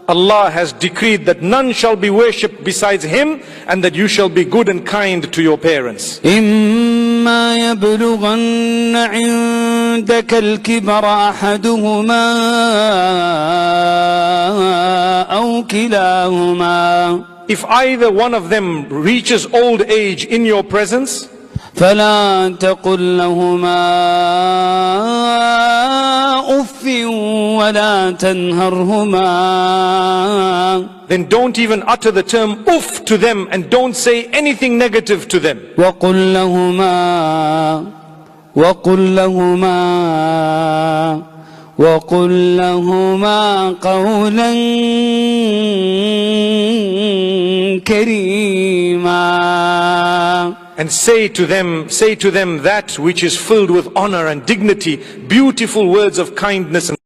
Allah has decreed that none shall be worshipped besides Him, and that you shall be good and kind to your parents. إما يبلغن عندك الكبر أحدهما أو كلاهما. If either one of them reaches old age in your presence, فلا تقل لهما أف ولا تنهرهما. then don't even utter the term uff to them, and don't say anything negative to them. وقل لهما قولا كريما. And say to them that which is filled with honor and dignity, beautiful words of kindness and